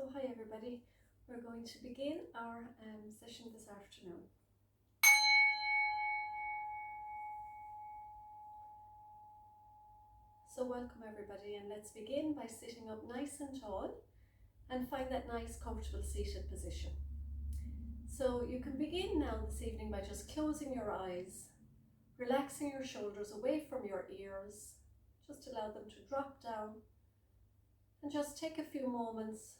So hi everybody, we're going to begin our session this afternoon. So welcome everybody, and let's begin by sitting up nice and tall and find that nice comfortable seated position. So you can begin now this evening by just closing your eyes, relaxing your shoulders away from your ears, just allow them to drop down, and just take a few moments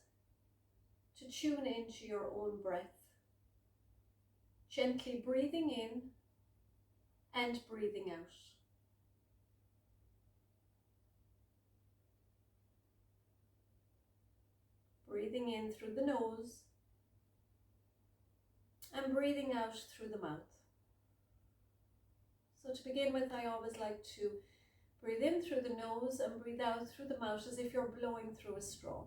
to tune into your own breath, gently breathing in and breathing out. Breathing in through the nose and breathing out through the mouth. So to begin with, I always like to breathe in through the nose and breathe out through the mouth as if you're blowing through a straw.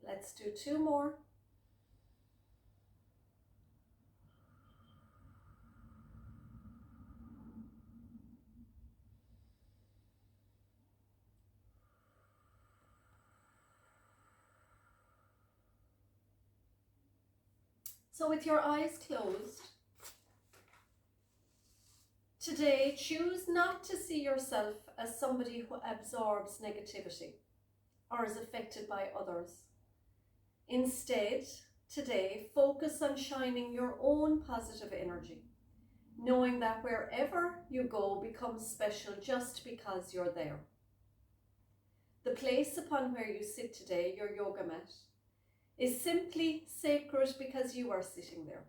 Let's do two more. So with your eyes closed, today choose not to see yourself as somebody who absorbs negativity or is affected by others. Instead, today focus on shining your own positive energy, knowing that wherever you go becomes special just because you're there. The place upon where you sit today, your yoga mat, is simply sacred because you are sitting there.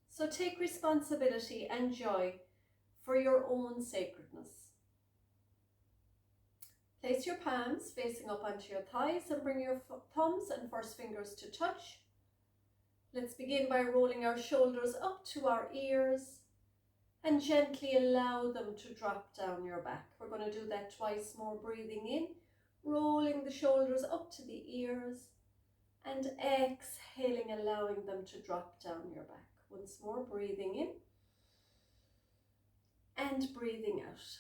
So take responsibility and joy for your own sacredness. Place your palms facing up onto your thighs and bring your thumbs and first fingers to touch. Let's begin by rolling our shoulders up to our ears and gently allow them to drop down your back. We're going to do that twice more, breathing in, rolling the shoulders up to the ears, and exhaling, allowing them to drop down your back. Once more, breathing in and breathing out.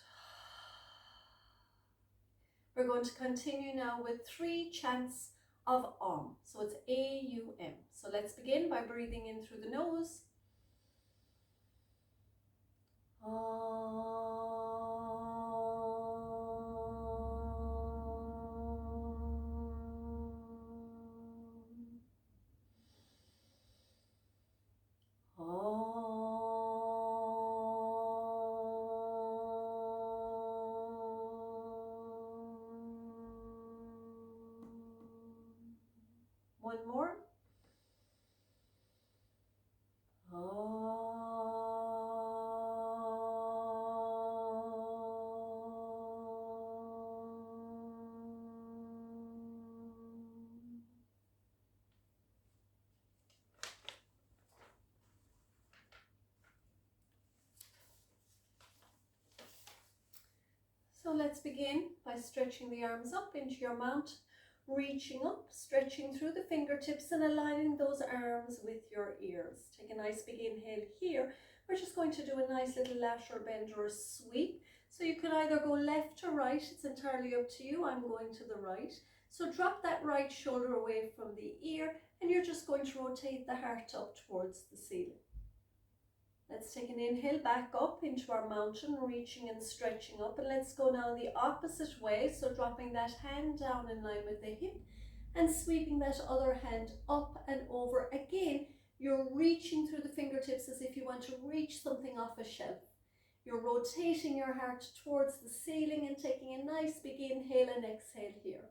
We're going to continue now with 3 chants of Om. So it's A-U-M. So let's begin by breathing in through the nose. One more. So let's begin by stretching the arms up into your mount, reaching up, stretching through the fingertips and aligning those arms with your ears. Take a nice big inhale here. We're just going to do a nice little lateral bend or a sweep. So you can either go left or right, it's entirely up to you. I'm going to the right. So drop that right shoulder away from the ear and you're just going to rotate the heart up towards the ceiling. Let's take an inhale back up into our mountain, reaching and stretching up. And let's go now the opposite way. So dropping that hand down in line with the hip and sweeping that other hand up and over. Again, you're reaching through the fingertips as if you want to reach something off a shelf. You're rotating your heart towards the ceiling and taking a nice big inhale and exhale here.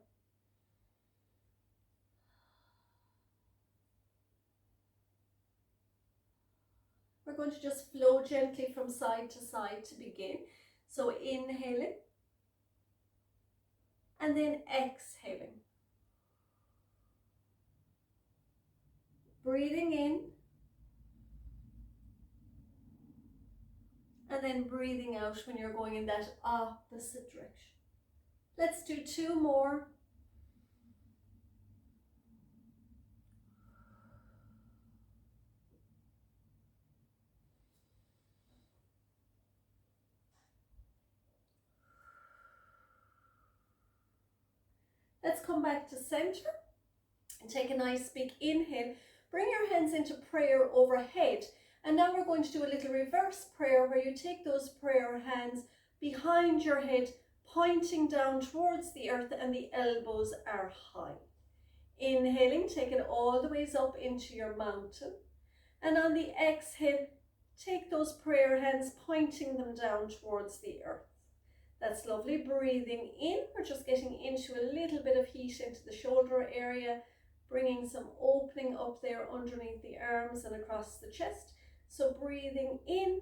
We're going to just flow gently from side to side to begin. So inhaling and then exhaling. Breathing in and then breathing out when you're going in that opposite direction. Let's do 2 more. come back to center and take a nice big inhale. Bring your hands into prayer overhead. And now we're going to do a little reverse prayer where you take those prayer hands behind your head, pointing down towards the earth, and the elbows are high. Inhaling, take it all the ways up into your mountain. And on the exhale, take those prayer hands, pointing them down towards the earth. That's lovely. Breathing in, we're just getting into a little bit of heat into the shoulder area, bringing some opening up there underneath the arms and across the chest. So breathing in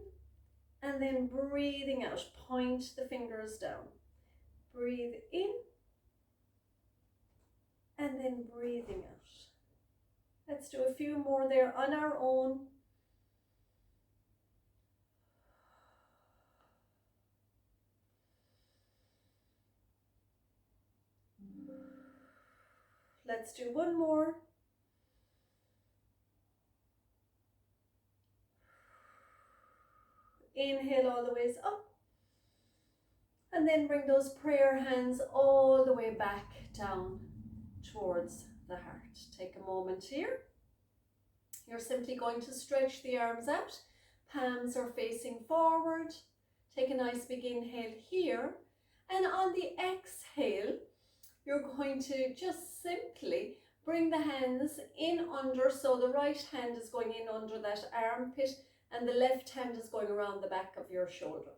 and then breathing out. Point the fingers down. Breathe in and then breathing out. Let's do a few more there on our own. Let's do one more. Inhale all the ways up. And then bring those prayer hands all the way back down towards the heart. Take a moment here. You're simply going to stretch the arms out. Palms are facing forward. Take a nice big inhale here. And on the exhale, you're going to just simply bring the hands in under. So the right hand is going in under that armpit and the left hand is going around the back of your shoulder.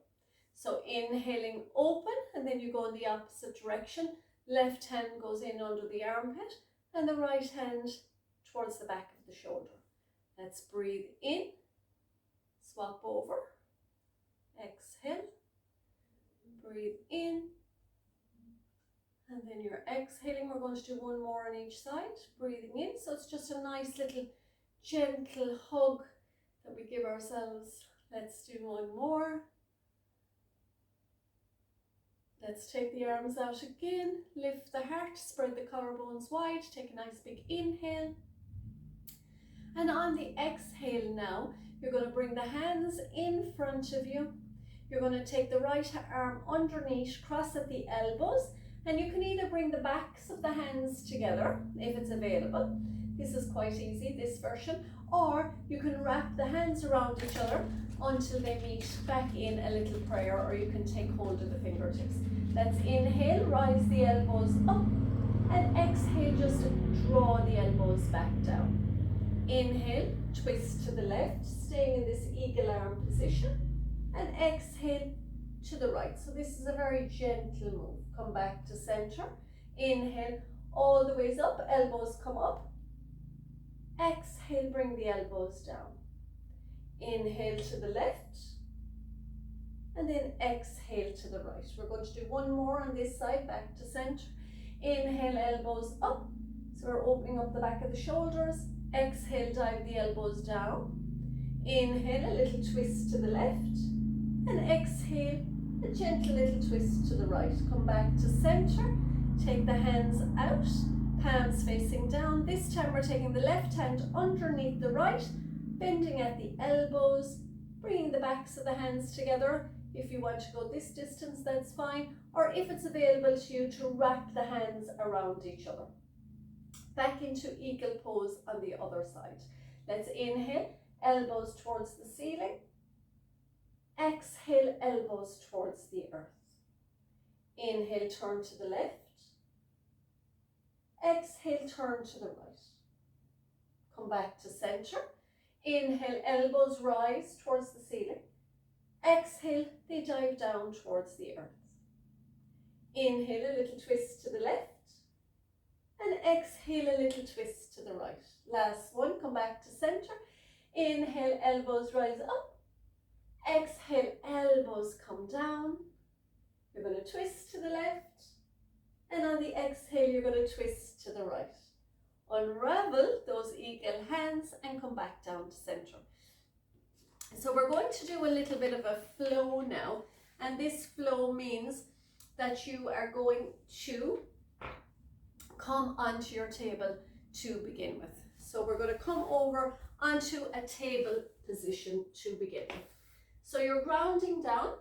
So inhaling open, and then you go in the opposite direction. Left hand goes in under the armpit and the right hand towards the back of the shoulder. Let's breathe in, swap over, exhale, breathe in, and then you're exhaling. We're going to do one more on each side, breathing in. So it's just a nice little gentle hug that we give ourselves. Let's do one more. Let's take the arms out again, lift the heart, spread the collarbones wide, take a nice big inhale. And on the exhale now, you're going to bring the hands in front of you. You're going to take the right arm underneath, cross at the elbows, and you can either bring the backs of the hands together if it's available. This is quite easy, this version. Or you can wrap the hands around each other until they meet back in a little prayer, or you can take hold of the fingertips. Let's inhale, rise the elbows up, and exhale, just draw the elbows back down. Inhale, twist to the left, staying in this eagle arm position, and exhale to the right. So this is a very gentle move. Come back to center. Inhale, all the ways up, elbows come up. Exhale, bring the elbows down. Inhale to the left, and then exhale to the right. We're going to do one more on this side, back to center. Inhale, elbows up. So we're opening up the back of the shoulders. Exhale, dive the elbows down. Inhale, a little twist to the left, and exhale, a gentle little twist to the right. Come back to center. Take the hands out, palms facing down. This time we're taking the left hand underneath the right, bending at the elbows, bringing the backs of the hands together. If you want to go this distance, that's fine. Or if it's available to you, to wrap the hands around each other. Back into eagle pose on the other side. Let's inhale, elbows towards the ceiling. Exhale, elbows towards the earth. Inhale, turn to the left. Exhale, turn to the right. Come back to center. Inhale, elbows rise towards the ceiling. Exhale, they dive down towards the earth. Inhale, a little twist to the left. And exhale, a little twist to the right. Last one, come back to center. Inhale, elbows rise up. Exhale, elbows come down. You're going to twist to the left. And on the exhale, you're going to twist to the right. Unravel those eagle hands and come back down to center. So we're going to do a little bit of a flow now. And this flow means that you are going to come onto your table to begin with. So we're going to come over onto a table position to begin with. So you're grounding down.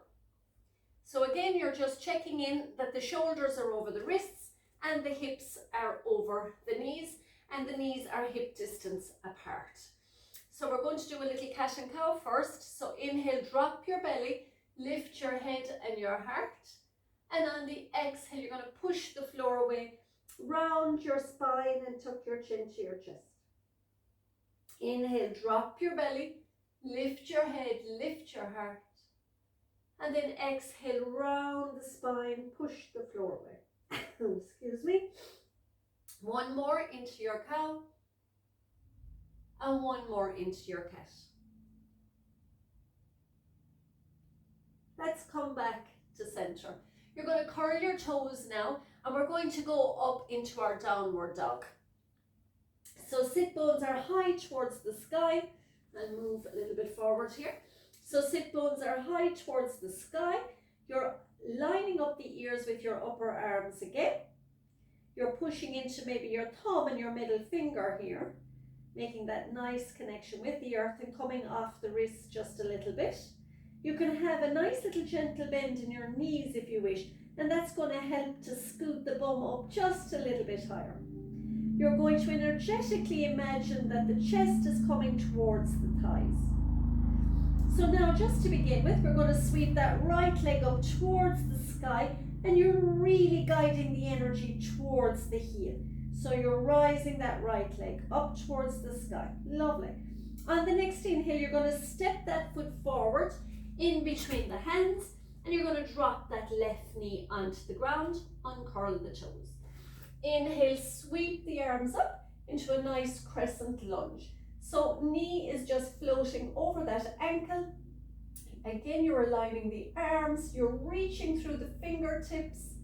So again, you're just checking in that the shoulders are over the wrists and the hips are over the knees, and the knees are hip distance apart. So we're going to do a little cat and cow first. So inhale, drop your belly, lift your head and your heart. And on the exhale, you're going to push the floor away, round your spine and tuck your chin to your chest. Inhale, drop your belly, lift your head, lift your heart. And then exhale, round the spine, push the floor away. Excuse me. One more into your cow. And one more into your cat. Let's come back to center. You're going to curl your toes now, and we're going to go up into our downward dog. So sit bones are high towards the sky, and move a little bit forward here. So sit bones are high towards the sky. You're lining up the ears with your upper arms again. You're pushing into maybe your thumb and your middle finger here, making that nice connection with the earth and coming off the wrist just a little bit. You can have a nice little gentle bend in your knees if you wish, and that's going to help to scoot the bum up just a little bit higher. You're going to energetically imagine that the chest is coming towards the thighs. So now, just to begin with, we're going to sweep that right leg up towards the sky, and you're really guiding the energy towards the heel. So you're rising that right leg up towards the sky. Lovely. On the next inhale, you're going to step that foot forward in between the hands, and you're going to drop that left knee onto the ground, uncurl the toes. Inhale, sweep the arms up into a nice crescent lunge. So knee is just floating over that ankle. Again, you're aligning the arms, you're reaching through the fingertips,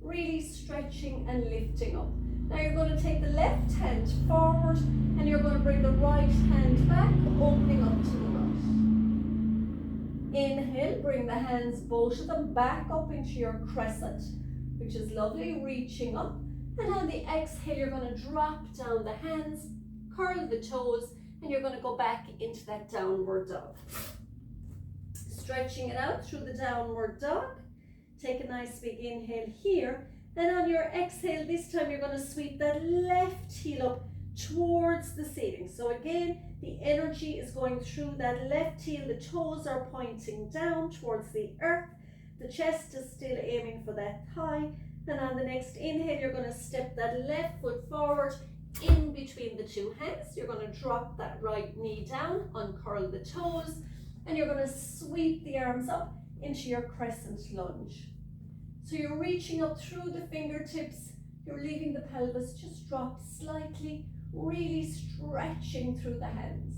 really stretching and lifting up. Now you're going to take the left hand forward, and you're going to bring the right hand back, opening up to the right. Inhale, bring the hands, both of them, back up into your crescent, which is lovely, reaching up. And on the exhale, you're going to drop down the hands, curl the toes, and you're going to go back into that downward dog. Stretching it out through the downward dog. Take a nice big inhale here. And on your exhale, this time you're going to sweep that left heel up towards the ceiling. So again, the energy is going through that left heel. The toes are pointing down towards the earth. The chest is still aiming for that thigh. And on the next inhale, you're going to step that left foot forward in between the two hands. You're going to drop that right knee down, uncurl the toes, and you're going to sweep the arms up into your crescent lunge. So you're reaching up through the fingertips, you're leaving the pelvis just drop slightly, really stretching through the hands.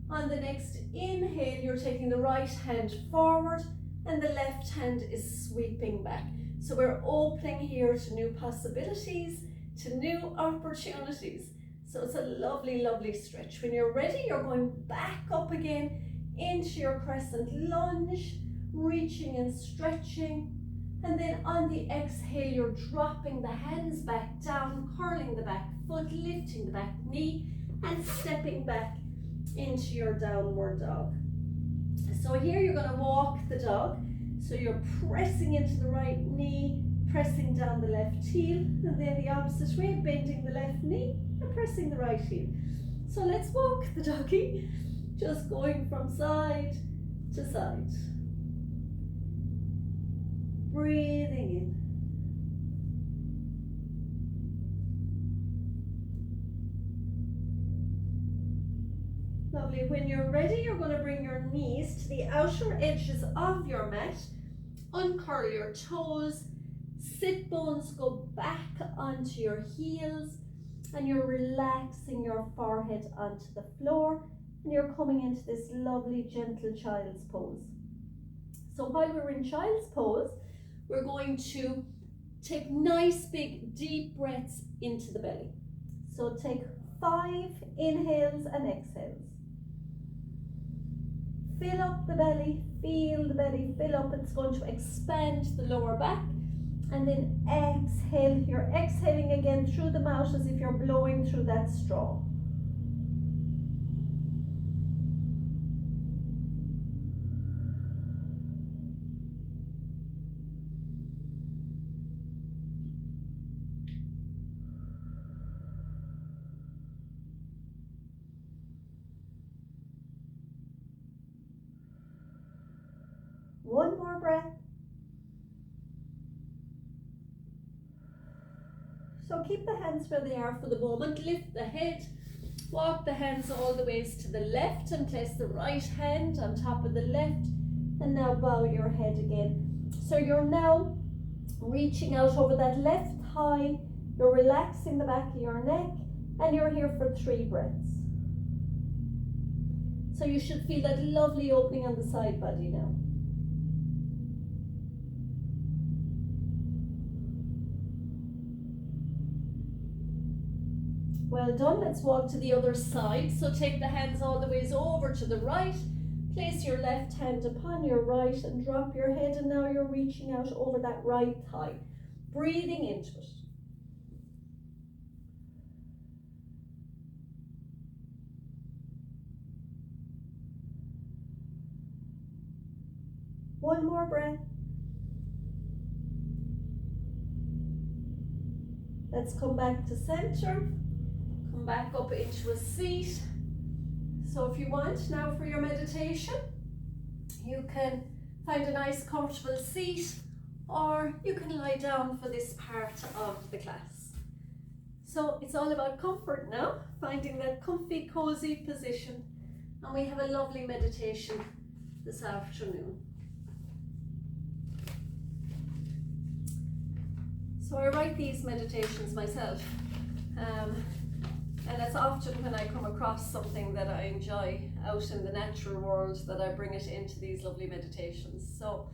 On the next inhale, you're taking the right hand forward and the left hand is sweeping back. So we're opening here to new possibilities, to new opportunities. So it's a lovely, lovely stretch. When you're ready, you're going back up again into your crescent lunge, reaching and stretching. And then on the exhale, you're dropping the hands back down, curling the back foot, lifting the back knee, and stepping back into your downward dog. So here you're going to walk the dog. So you're pressing into the right knee, pressing down the left heel, and then the opposite way, bending the left knee and pressing the right heel. So let's walk the doggy, just going from side to side. Breathing in. Lovely. When you're ready, you're going to bring your knees to the outer edges of your mat. Uncurl your toes. Sit bones go back onto your heels. And you're relaxing your forehead onto the floor. And you're coming into this lovely, gentle child's pose. So while we're in child's pose, we're going to take nice, big, deep breaths into the belly. So take 5 inhales and exhales. Fill up the belly, feel the belly fill up. It's going to expand the lower back. And then exhale. You're exhaling again through the mouth as if you're blowing through that straw. So keep the hands where they are for the moment. Lift the head, walk the hands all the ways to the left and place the right hand on top of the left, and now bow your head again. So you're now reaching out over that left thigh, you're relaxing the back of your neck, and you're here for 3 breaths. So you should feel that lovely opening on the side body now. Well done. Let's walk to the other side. So take the hands all the ways over to the right. Place your left hand upon your right and drop your head, and now you're reaching out over that right thigh, breathing into it. One more breath. Let's come back to center. Come back up into a seat. So if you want now for your meditation, you can find a nice comfortable seat, or you can lie down for this part of the class. So it's all about comfort now, finding that comfy, cozy position. And we have a lovely meditation this afternoon. So I write these meditations myself. And it's often when I come across something that I enjoy out in the natural world that I bring it into these lovely meditations. So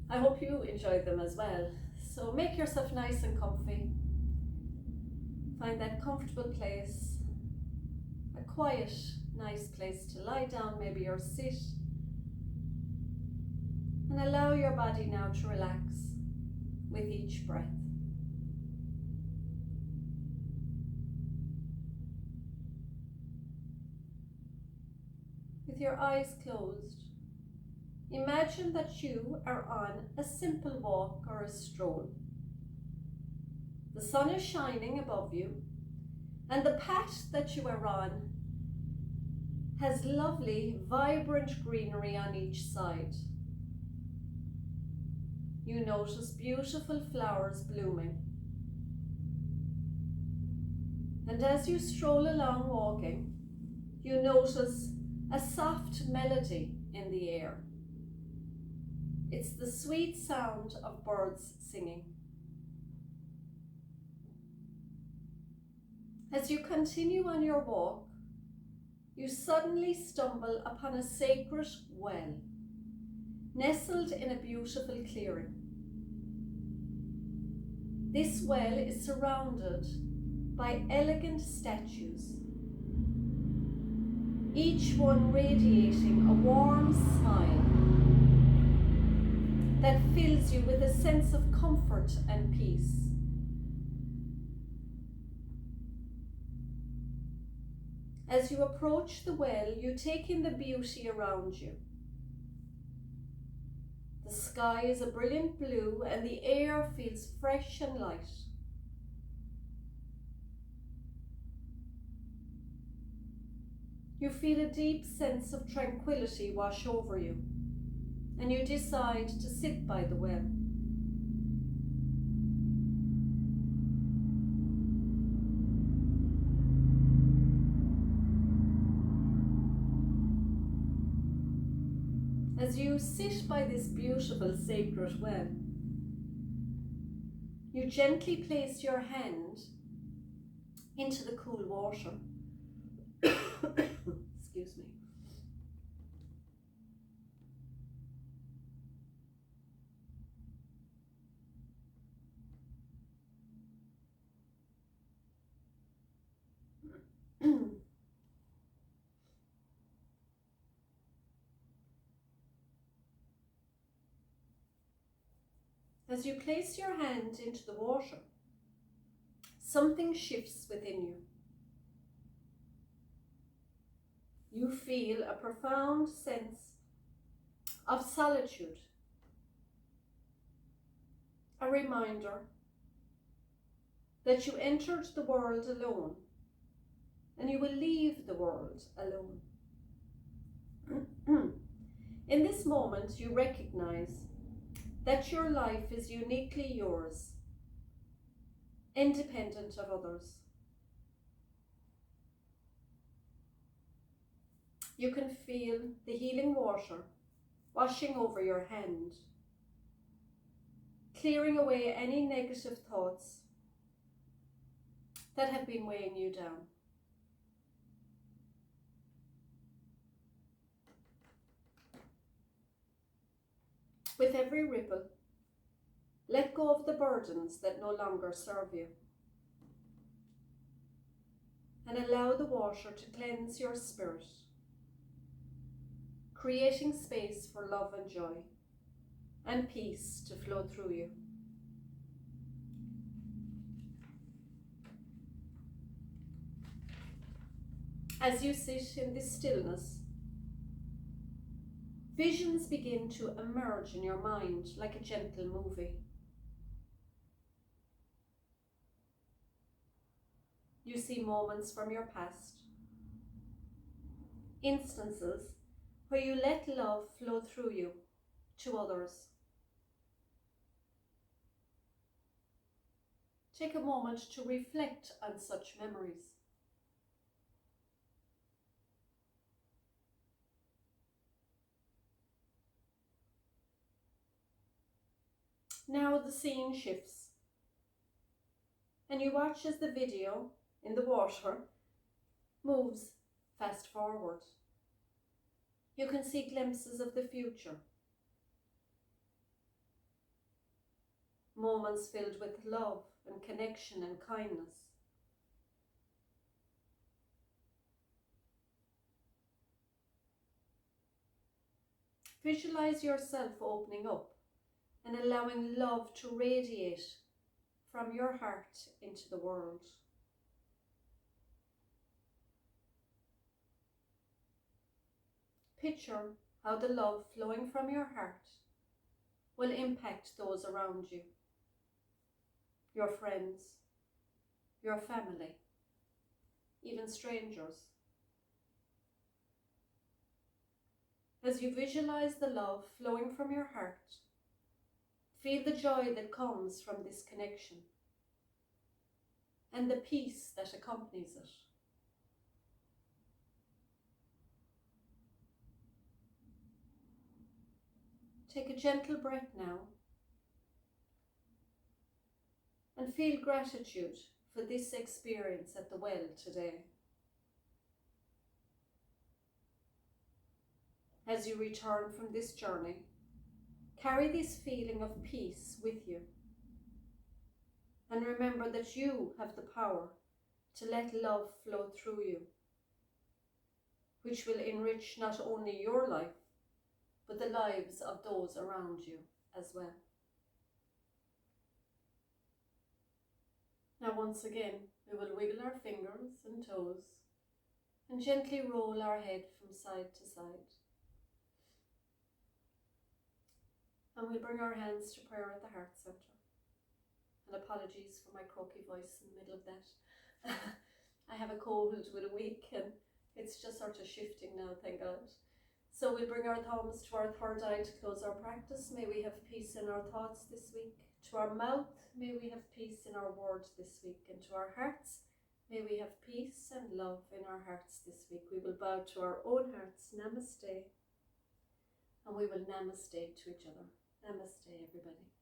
I hope you enjoy them as well. So make yourself nice and comfy. Find that comfortable place, a quiet, nice place to lie down, maybe or sit. And allow your body now to relax with each breath. With your eyes closed, imagine that you are on a simple walk or a stroll. The sun is shining above you, and the path that you are on has lovely, vibrant greenery on each side. You notice beautiful flowers blooming. And as you stroll along walking, you notice a soft melody in the air. It's the sweet sound of birds singing. As you continue on your walk, you suddenly stumble upon a sacred well, nestled in a beautiful clearing. This well is surrounded by elegant statues, each one radiating a warm smile that fills you with a sense of comfort and peace. As you approach the well, you take in the beauty around you. The sky is a brilliant blue and the air feels fresh and light. You feel a deep sense of tranquility wash over you, and you decide to sit by the well. As you sit by this beautiful sacred well, you gently place your hand into the cool water. Excuse me. As you place your hand into the water, something shifts within you. You feel a profound sense of solitude, a reminder that you entered the world alone and you will leave the world alone. In this moment, you recognize that your life is uniquely yours, independent of others. You can feel the healing water washing over your hand, clearing away any negative thoughts that have been weighing you down. With every ripple, let go of the burdens that no longer serve you, and allow the water to cleanse your spirit, creating space for love and joy and peace to flow through you. As you sit in this stillness, visions begin to emerge in your mind like a gentle movie. You see moments from your past, instances where you let love flow through you to others. Take a moment to reflect on such memories. Now the scene shifts, and you watch as the video in the water moves fast forward. You can see glimpses of the future, moments filled with love and connection and kindness. Visualize yourself opening up and allowing love to radiate from your heart into the world. Picture how the love flowing from your heart will impact those around you, your friends, your family, even strangers. As you visualize the love flowing from your heart, feel the joy that comes from this connection and the peace that accompanies it. Take a gentle breath now and feel gratitude for this experience at the well today. As you return from this journey, carry this feeling of peace with you. And remember that you have the power to let love flow through you, which will enrich not only your life, but the lives of those around you as well. Now once again, we will wiggle our fingers and toes and gently roll our head from side to side. And we'll bring our hands to prayer at the heart center. And apologies for my croaky voice in the middle of that. I have a cold with a week and it's just sort of shifting now, thank God. So we'll bring our thumbs to our third eye to close our practice. May we have peace in our thoughts this week. To our mouth, may we have peace in our words this week. And to our hearts, may we have peace and love in our hearts this week. We will bow to our own hearts. Namaste. And we will namaste to each other. Namaste, everybody.